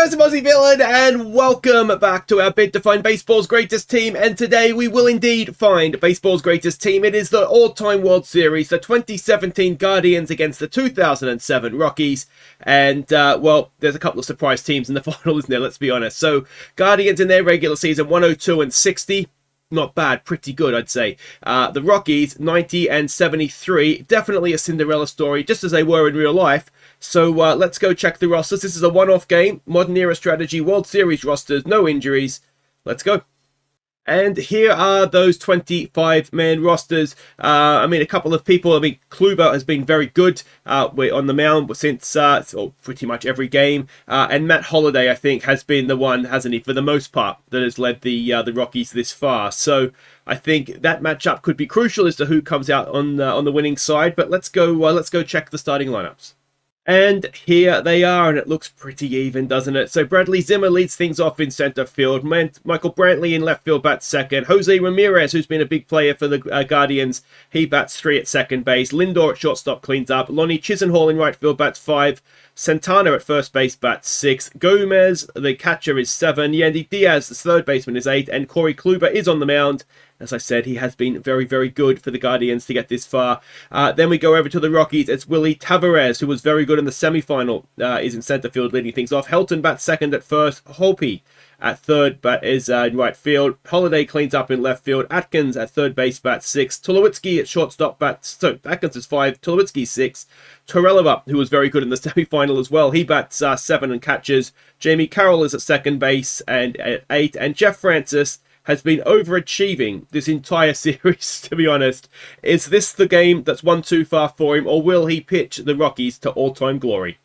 Massive Aussie Villain, and welcome back to our bid to find baseball's greatest team. And today we will indeed find baseball's greatest team. It is the all-time World Series, the 2017 Guardians against the 2007 Rockies. And, well, there's a couple of surprise teams in the final, isn't there? Let's be honest. So, Guardians in their regular season, 102 and 60. Not bad, pretty good, I'd say. The Rockies, 90 and 73. Definitely a Cinderella story, just as they were in real life. So let's go check the rosters. This is a one-off game, modern era strategy, World Series rosters, no injuries. Let's go. And here are those 25-man rosters. I mean, a couple of people. I mean, Kluber has been very good on the mound since pretty much every game. And Matt Holliday, I think, has been the one, hasn't he, for the most part, that has led the Rockies this far. So I think that matchup could be crucial as to who comes out on the winning side. But let's go check the starting lineups. And here they are, and it looks pretty even, doesn't it? So Bradley Zimmer leads things off in center field. Michael Brantley in left field bats second. Jose Ramirez, who's been a big player for the Guardians, he bats 3 at second base. Lindor at shortstop cleans up. Lonnie Chisenhall in right field bats 5. Santana at first base bats 6. Gomez, the catcher, is 7. Yandy Diaz, the third baseman, is 8. And Corey Kluber is on the mound. As I said, he has been very, very good for the Guardians to get this far. Then we go over to the Rockies. It's Willie Tavares, who was very good in the semifinal, is in center field leading things off. Helton bats second at first. Hopi at third, but is in right field. Holliday cleans up in left field. Atkins at third base bats 6. Tulowitzki at shortstop bats. So Atkins is 5. Tulowitzki 6. Torrealba, who was very good in the semifinal as well, he bats 7 and catches. Jamie Carroll is at second base and at 8. And Jeff Francis has been overachieving this entire series, to be honest. Is this the game that's one too far for him, or will he pitch the Rockies to all-time glory?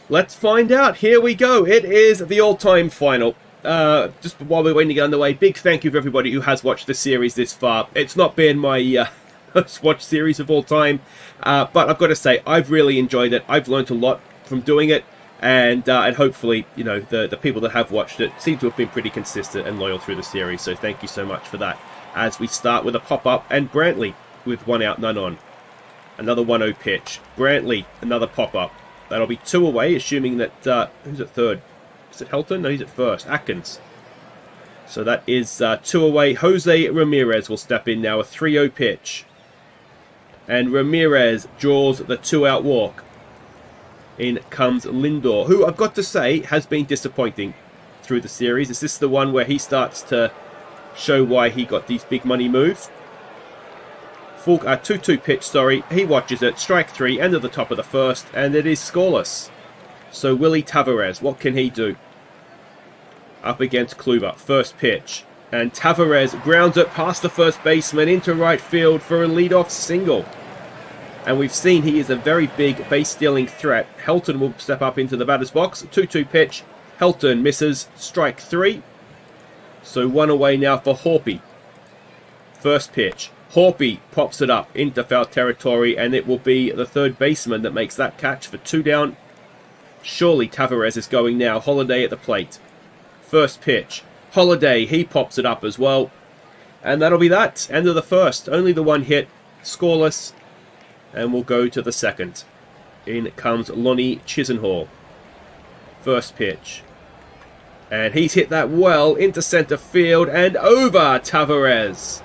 Let's find out. Here we go. It is the all-time final. Just while we're waiting to get underway, big thank you for everybody who has watched the series this far. It's not been my most watched series of all time, but I've got to say, I've really enjoyed it. I've learned a lot from doing it. And hopefully, you know, the people that have watched it seem to have been pretty consistent and loyal through the series. So thank you so much for that. As we start with a pop-up, and Brantley with 1 out, none on. Another 1-0 pitch. Brantley, another pop-up. That'll be 2 away, assuming that... who's at third? Is it Helton? No, he's at first. Atkins. So that is 2 away. Jose Ramirez will step in now. A 3-0 pitch. And Ramirez draws the 2-out walk. In comes Lindor, who I've got to say has been disappointing through the series. Is this the one where he starts to show why he got these big money moves? Full 2-2 pitch, sorry. He watches it. Strike 3, end of the top of the first, and it is scoreless. So Willie Tavares, what can he do? Up against Kluber, first pitch. And Tavares grounds it past the first baseman into right field for a leadoff single. And we've seen he is a very big base-stealing threat. Helton will step up into the batter's box. 2-2 pitch. Helton misses. Strike 3. So 1 away now for Hopi. First pitch. Hopi pops it up into foul territory, and it will be the third baseman that makes that catch for 2 down. Surely Tavares is going now. Holliday at the plate. First pitch. Holliday, he pops it up as well. And that'll be that. End of the first. Only the 1 hit. Scoreless. And we'll go to the second. In comes Lonnie Chisenhall. First pitch. And he's hit that well into center field and over Tavares.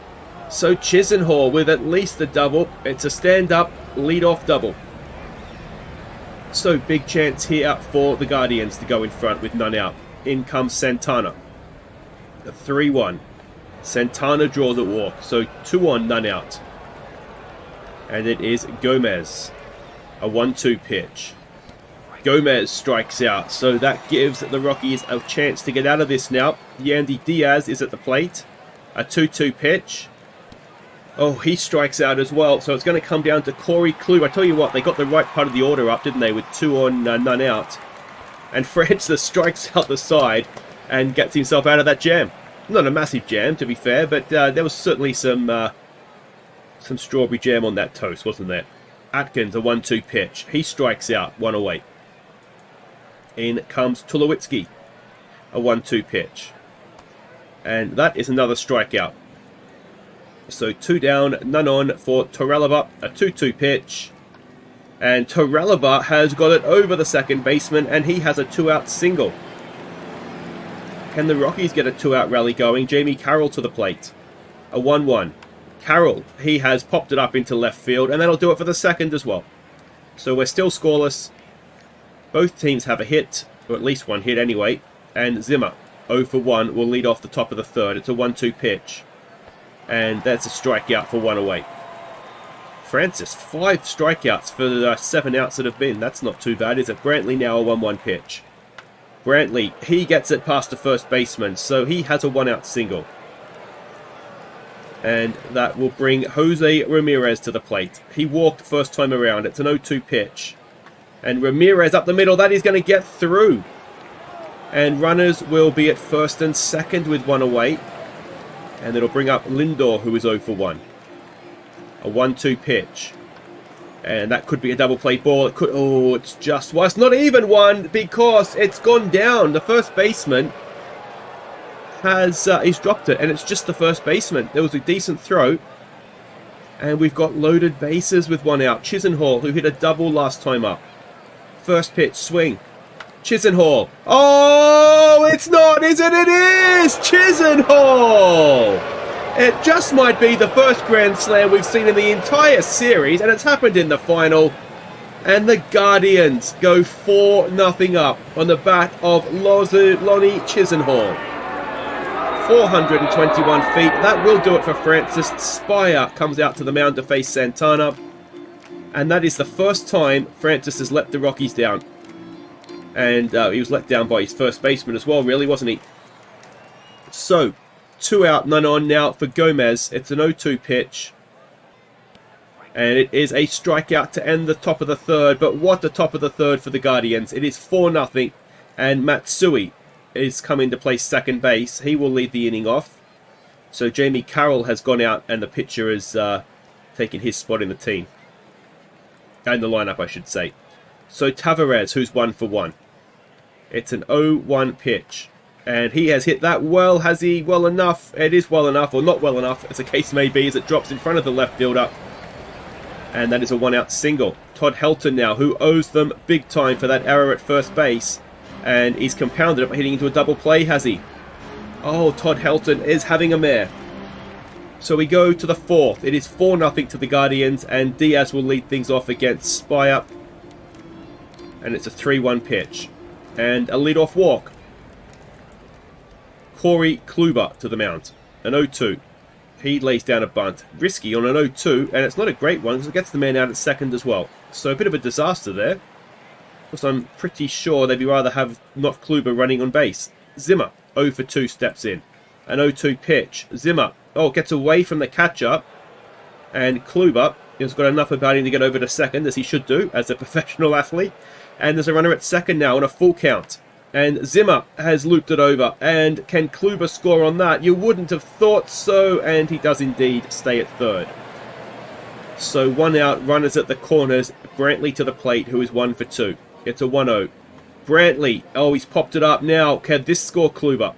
So Chisenhall with at least a double. It's a stand-up lead-off double. So big chance here for the Guardians to go in front with none out. In comes Santana. A 3-1. Santana draws a walk. So 2 on, none out. And it is Gomez. A 1-2 pitch. Gomez strikes out. So that gives the Rockies a chance to get out of this now. Yandy Diaz is at the plate. A 2-2 pitch. Oh, he strikes out as well. So it's going to come down to Corey Kluber. I tell you what, they got the right part of the order up, didn't they? With 2 on, none out. And Francis strikes out the side and gets himself out of that jam. Not a massive jam, to be fair, but there was certainly some strawberry jam on that toast, wasn't there? Atkins, a 1-2 pitch. He strikes out, 1 away. In comes Tulowitzki, a 1-2 pitch. And that is another strikeout. So 2 down, none on for Torrealba, a 2-2 pitch. And Torrealba has got it over the second baseman, and he has a 2-out single. Can the Rockies get a 2-out rally going? Jamie Carroll to the plate. A 1-1. Carroll, he has popped it up into left field, and that'll do it for the second as well. So we're still scoreless. Both teams have a hit, or at least one hit anyway. And Zimmer, 0 for 1, will lead off the top of the third. It's a 1-2 pitch. And that's a strikeout for 1 away. Francis, 5 strikeouts for the 7 outs that have been. That's not too bad, is it? Brantley now a 1-1 pitch. Brantley, he gets it past the first baseman, so he has a 1-out single. And that will bring Jose Ramirez to the plate. He walked first time around. It's an 0-2 pitch. And Ramirez up the middle, that is going to get through. And runners will be at first and second with 1 away. And it'll bring up Lindor, who is 0 for 1. A 1-2 pitch. And that could be a double play ball. It could. Oh, it's just. Well, it's not even one because it's gone down. The first baseman has he's dropped it, and it's just the first baseman. There was a decent throw, and we've got loaded bases with 1 out. Chisenhall, who hit a double last time up. First pitch, swing. Chisenhall. Oh, it's not, is it? It is Chisenhall. It just might be the first Grand Slam we've seen in the entire series, and it's happened in the final. And the Guardians go 4-0 up on the bat of Lonnie Chisenhall. 421 feet. That will do it for Francis. Spire comes out to the mound to face Santana. And that is the first time Francis has let the Rockies down. And he was let down by his first baseman as well, really, wasn't he? So, 2 out, none on now for Gomez. It's an 0-2 pitch. And it is a strikeout to end the top of the third. But what a top of the third for the Guardians. It is 4-0. And Matsui is coming to play second base. He will lead the inning off. So Jamie Carroll has gone out and the pitcher is taken his spot in the team. And the lineup, I should say. So Tavares, who's 1 for 1. It's an 0-1 pitch. And he has hit that well. Has he? Well enough. It is well enough, or not well enough, as the case may be, as it drops in front of the left fielder. And that is a 1-out single. Todd Helton now, who owes them big time for that error at first base. And he's compounded it by hitting into a double play, has he? Oh, Todd Helton is having a mare. So we go to the fourth. It is 4-0 to the Guardians, and Diaz will lead things off against Spire. And it's a 3-1 pitch. And a leadoff walk. Corey Kluber to the mound. An 0-2. He lays down a bunt. Risky on an 0-2, and it's not a great one because it gets the man out at second as well. So a bit of a disaster there. Because I'm pretty sure they'd rather have not Kluber running on base. Zimmer, 0 for 2, steps in. An 0-2 pitch. Zimmer, gets away from the catcher. And Kluber has got enough about him to get over to second, as he should do, as a professional athlete. And there's a runner at second now on a full count. And Zimmer has looped it over. And can Kluber score on that? You wouldn't have thought so. And he does indeed stay at third. So 1 out, runners at the corners. Brantley to the plate, who is 1 for 2. It's a 1-0. Brantley. Oh, he's popped it up now. Can this score Kluber?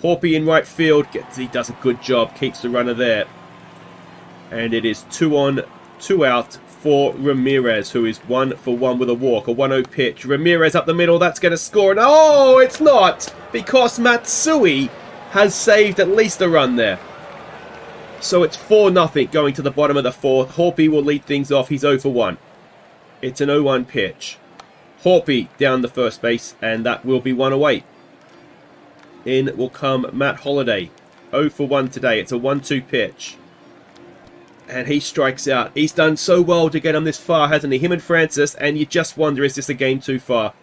Horpy in right field. He does a good job. Keeps the runner there. And it is 2 on, 2 out for Ramirez, who is 1 for 1 with a walk. A 1-0 pitch. Ramirez up the middle. That's going to score. And oh, it's not. Because Matsui has saved at least a run there. So it's 4-0 going to the bottom of the fourth. Horpy will lead things off. He's 0 for 1. It's an 0-1 pitch. Horpy down the first base, and that will be 1 away. In will come Matt Holliday. 0 for 1 today. It's a 1-2 pitch. And he strikes out. He's done so well to get him this far, hasn't he? Him and Francis, and you just wonder, is this a game too far?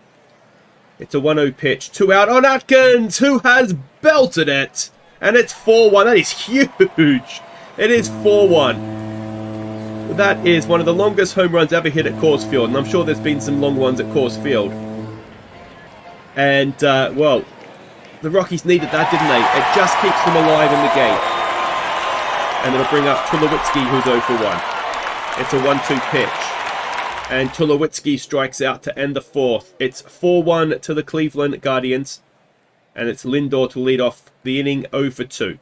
It's a 1-0 pitch. 2 out on Atkins, who has belted it. And it's 4-1. That is huge. It is 4-1. That is one of the longest home runs ever hit at Coors Field, and I'm sure there's been some long ones at Coors Field. And, well, the Rockies needed that, didn't they? It just keeps them alive in the game. And it'll bring up Tulowitzki, who's 0 for 1. It's a 1-2 pitch. And Tulowitzki strikes out to end the fourth. It's 4-1 to the Cleveland Guardians. And it's Lindor to lead off the inning, 0 for 2.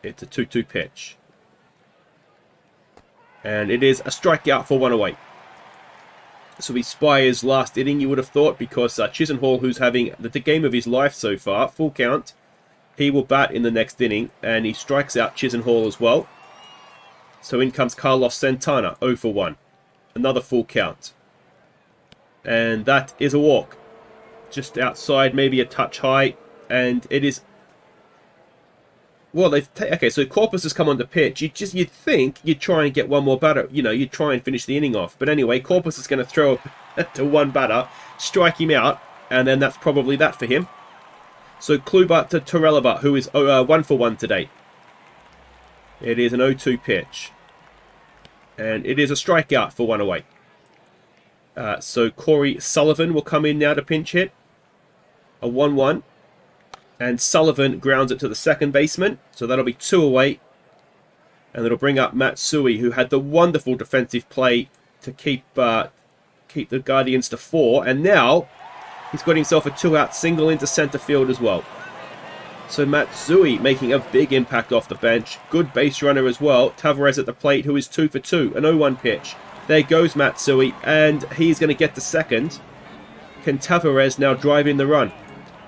It's a 2-2 pitch. And it is a strikeout for 1 away. So he Spire's last inning, you would have thought, because Chisenhall, who's having the game of his life so far, full count. He will bat in the next inning, and he strikes out Chisenhall as well. So in comes Carlos Santana, 0 for 1. Another full count. And that is a walk. Just outside, maybe a touch high. And it is... Well, okay, so Corpus has come on the pitch. You'd think you'd try and get one more batter. You know, you'd try and finish the inning off. But anyway, Corpus is going to throw to one batter, strike him out, and then that's probably that for him. So Kluber to Torrealba, who is 1 for 1 today. It is an 0-2 pitch. And it is a strikeout for 1 away. So Corey Sullivan will come in now to pinch hit. A 1-1. And Sullivan grounds it to the second baseman. So that'll be 2 away. And it'll bring up Matsui, who had the wonderful defensive play to keep the Guardians to 4. And now he's got himself a 2-out single into center field as well. So Matsui making a big impact off the bench. Good base runner as well. Tavares at the plate, who is 2 for 2. An 0-1 pitch. There goes Matsui, and he's going to get to second. Can Tavares now drive in the run?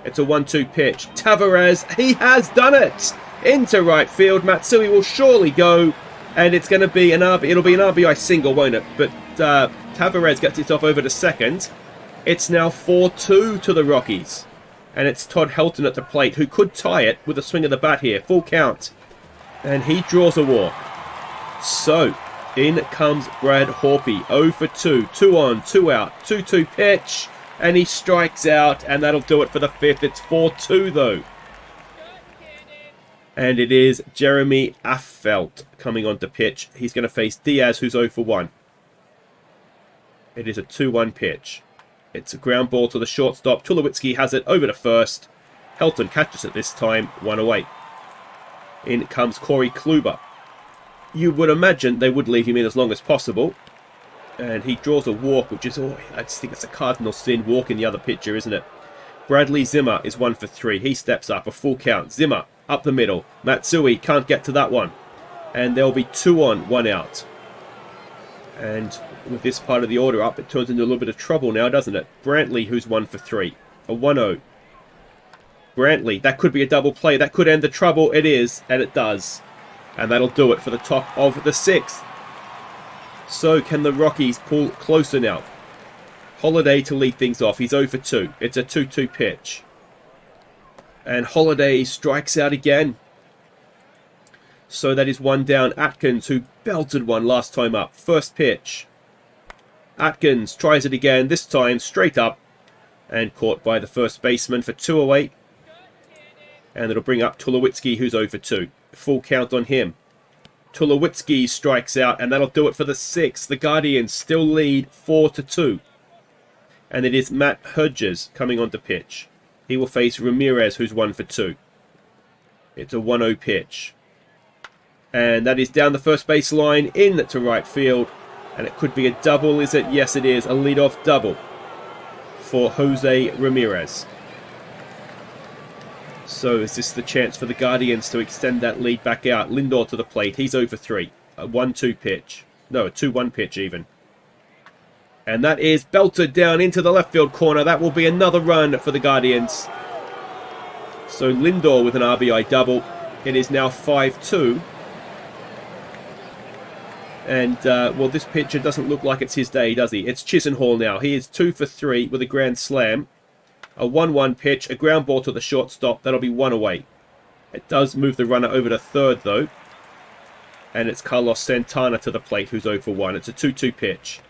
It's a 1-2 pitch. Tavares, he has done it! Into right field. Matsui will surely go, and it's going to be an it'll be an RBI single, won't it? But Tavares gets himself over to second. It's now 4-2 to the Rockies. And it's Todd Helton at the plate, who could tie it with a swing of the bat here. Full count. And he draws a walk. So, in comes Brad Horpy. 0 for 2. 2 on, 2 out. 2-2 pitch. And he strikes out. And that'll do it for the 5th. It's 4-2 though. And it is Jeremy Affeldt coming on to pitch. He's going to face Diaz, who's 0 for 1. It is a 2-1 pitch. It's a ground ball to the shortstop. Tulowitzki has it over to first. Helton catches it this time, 1 away. In comes Corey Kluber. You would imagine they would leave him in as long as possible. And he draws a walk, which is, I just think it's a cardinal sin, walking the other pitcher, isn't it? Bradley Zimmer is 1 for 3. He steps up, a full count. Zimmer up the middle. Matsui can't get to that one. And there'll be 2 on, 1 out. And with this part of the order up, it turns into a little bit of trouble now, doesn't it? Brantley, who's 1 for 3. A 1-0. Brantley, that could be a double play. That could end the trouble. It is, and it does. And that'll do it for the top of the 6th. So can the Rockies pull closer now? Holiday to lead things off. He's 0 for 2. It's a 2-2 pitch. And Holiday strikes out again. So that is 1 down. Atkins, who belted one last time up. First pitch. Atkins tries it again, this time straight up. And caught by the first baseman for 2 away. And it'll bring up Tulowitzki, who's 0 for 2. Full count on him. Tulowitzki strikes out, and that'll do it for the 6th. The Guardians still lead 4-2. And it is Matt Hodges coming on to pitch. He will face Ramirez, who's 1 for 2. It's a 1-0 pitch. And that is down the first base line, in to right field. And it could be a double, is it? Yes, it is. A leadoff double for Jose Ramirez. So is this the chance for the Guardians to extend that lead back out? Lindor to the plate. He's 0 for 3. A 1-2 pitch. No, a 2-1 pitch even. And that is belted down into the left field corner. That will be another run for the Guardians. So Lindor with an RBI double. It is now 5-2. And, well, this pitcher doesn't look like it's his day, does he? It's Chisenhall now. He is 2 for 3 with a grand slam. A 1-1 pitch, a ground ball to the shortstop. That'll be 1 away. It does move the runner over to third, though. And it's Carlos Santana to the plate, who's 0 for 1. It's a 2-2 pitch.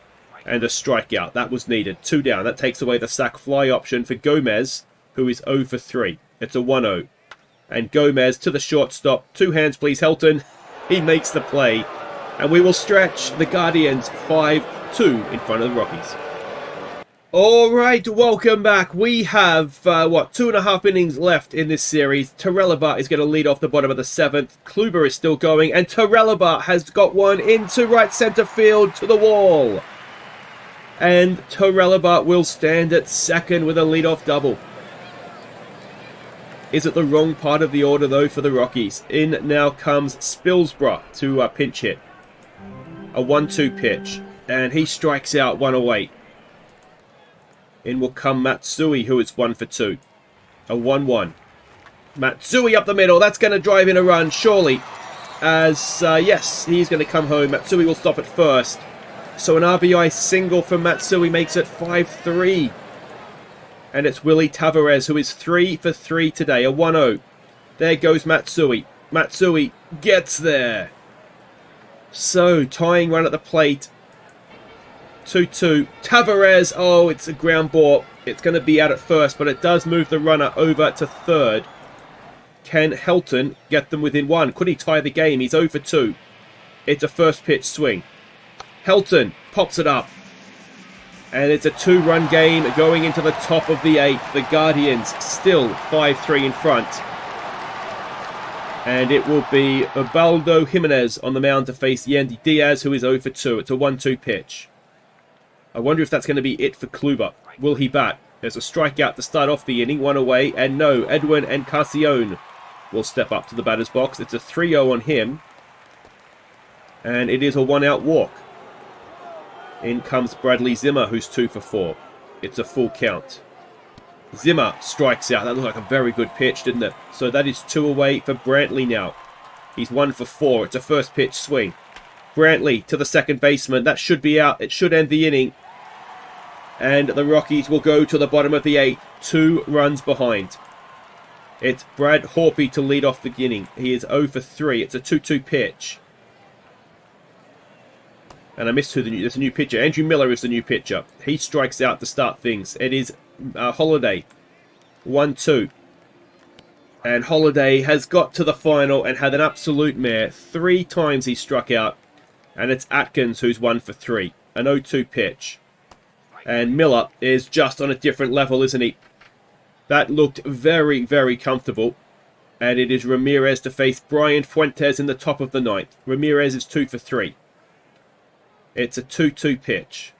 And a strikeout. That was needed. 2 down. That takes away the sac fly option for Gomez, who is 0 for 3. It's a 1-0. And Gomez to the shortstop. 2 hands, please, Helton. He makes the play. And we will stretch the Guardians 5-2 in front of the Rockies. Alright, welcome back. We have, 2.5 innings left in this series. Torrealba is going to lead off the bottom of the 7th. Kluber is still going. And Torrealba has got one into right center field to the wall. And Torrealba will stand at second with a leadoff double. Is it the wrong part of the order, though, for the Rockies? In now comes Spilsborough to pinch hit. A 1-2 pitch. And he strikes out 1 away. In will come Matsui, who is 1 for 2. A 1-1. Matsui up the middle. That's going to drive in a run, surely. As, yes, he's going to come home. Matsui will stop at first. So an RBI single from Matsui makes it 5-3. And it's Willie Tavares, who is 3 for 3 today. A 1-0. There goes Matsui. Matsui gets there. So, tying run at the plate. 2-2. Tavares. Oh, it's a ground ball. It's going to be out at first, but it does move the runner over to third. Can Helton get them within 1? Could he tie the game? He's 0 for 2. It's a first pitch swing. Helton pops it up. And it's a 2-run game going into the top of the 8th. The Guardians still 5-3 in front. And it will be Ubaldo Jimenez on the mound to face Yandy Diaz, who is 0 for 2. It's a 1-2 pitch. I wonder if that's going to be it for Kluber. Will he bat? There's a strikeout to start off the inning, 1 away. And no, Edwin Encarnacion will step up to the batter's box. It's a 3-0 on him. And it is a 1-out walk. In comes Bradley Zimmer, who's 2 for 4. It's a full count. Zimmer strikes out. That looked like a very good pitch, didn't it? So that is 2 away for Brantley now. He's 1 for 4. It's a first pitch swing. Brantley to the second baseman. That should be out. It should end the inning. And the Rockies will go to the bottom of the 8th. 2 runs behind. It's Brad Horpy to lead off the inning. He is 0 for 3. It's a 2-2 pitch. And I missed who there's a new pitcher. Andrew Miller is the new pitcher. He strikes out to start things. It is Holiday. 1-2. And Holiday has got to the final and had an absolute mare. 3 times he struck out. And it's Atkins who's 1 for 3. An 0-2 pitch. And Miller is just on a different level, isn't he? That looked very, very comfortable. And it is Ramirez to face Brian Fuentes in the top of the 9th. Ramirez is 2 for 3. It's a 2-2 pitch.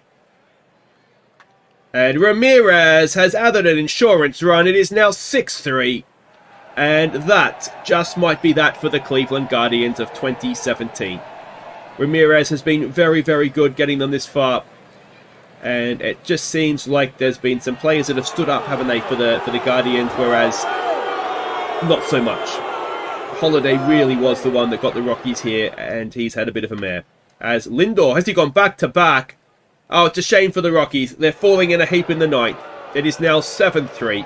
And Ramirez has added an insurance run. It is now 6-3. And that just might be that for the Cleveland Guardians of 2017. Ramirez has been very, very good getting them this far. And it just seems like there's been some players that have stood up, haven't they, for the Guardians, whereas not so much. Holiday really was the one that got the Rockies here, and he's had a bit of a mare. As Lindor, has he gone back-to-back? Oh, it's a shame for the Rockies. They're falling in a heap in the 9th. It is now 7-3.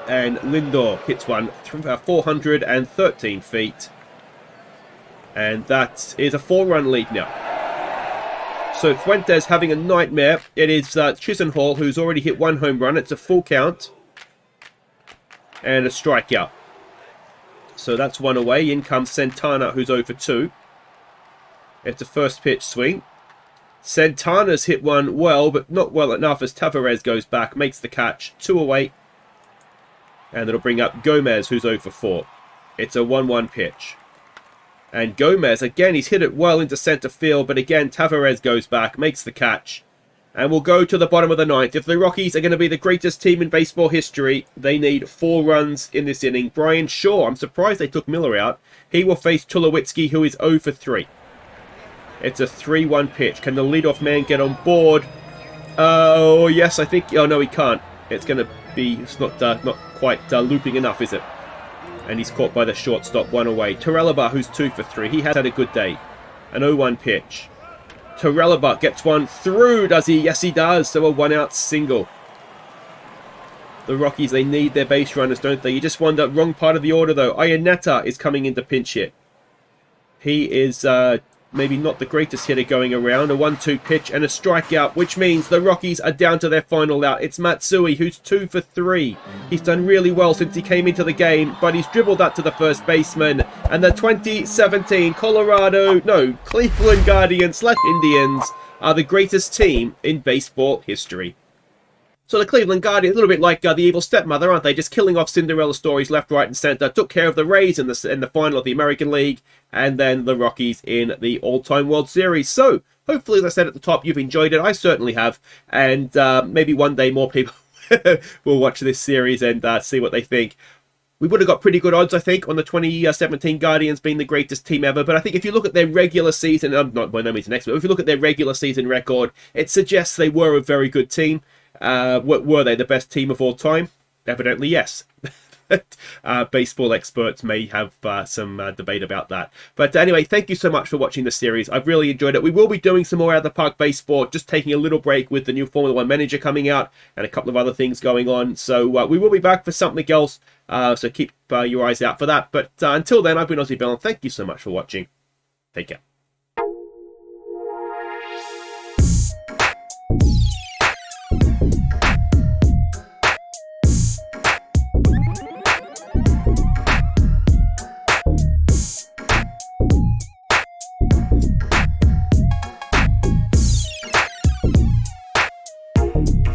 And Lindor hits one from 413 feet. And that is a 4-run lead now. So Fuentes having a nightmare. It is Chisenhall who's already hit 1 home run. It's a full count. And a strikeout. So that's 1 away. In comes Santana who's 0 for 2. It's a first pitch swing. Santana's hit one well, but not well enough as Tavares goes back, makes the catch. 2 away. And it'll bring up Gomez, who's 0 for 4. It's a 1-1 pitch. And Gomez, again, he's hit it well into center field, but again, Tavares goes back, makes the catch. And we'll go to the bottom of the 9th. If the Rockies are going to be the greatest team in baseball history, they need 4 runs in this inning. Brian Shaw, I'm surprised they took Miller out. He will face Tulowitzki, who is 0 for 3. It's a 3-1 pitch. Can the leadoff man get on board? Oh, yes, I think... Oh, no, he can't. It's going to be... It's not quite looping enough, is it? And he's caught by the shortstop, 1 away. Terrelaba, who's 2 for 3. He has had a good day. An 0-1 pitch. Terrelaba gets one through, does he? Yes, he does. So a 1-out single. The Rockies, they need their base runners, don't they? You just wonder, wrong part of the order, though. Ayaneta is coming into pinch hit. He is... maybe not the greatest hitter going around. A 1-2 pitch and a strikeout, which means the Rockies are down to their final out. It's Matsui, who's 2 for 3. He's done really well since he came into the game, but he's dribbled that to the first baseman. And the 2017 Cleveland Guardians / Indians are the greatest team in baseball history. So the Cleveland Guardians, a little bit like the evil stepmother, aren't they? Just killing off Cinderella stories left, right, and centre. Took care of the Rays in the final of the American League, and then the Rockies in the all-time World Series. So hopefully, as I said at the top, you've enjoyed it. I certainly have, and maybe one day more people will watch this series and see what they think. We would have got pretty good odds, I think, on the 2017 Guardians being the greatest team ever. But I think if you look at their regular season, I'm not by no means an expert, but if you look at their regular season record, it suggests they were a very good team. Were they the best team of all time? Evidently, yes. baseball experts may have some debate about that. But anyway, thank you so much for watching this series. I've really enjoyed it. We will be doing some more Out of the Park Baseball, just taking a little break with the new Formula One manager coming out and a couple of other things going on. So we will be back for something else. So keep your eyes out for that. But until then, I've been Aussie Bill, and thank you so much for watching. Take care.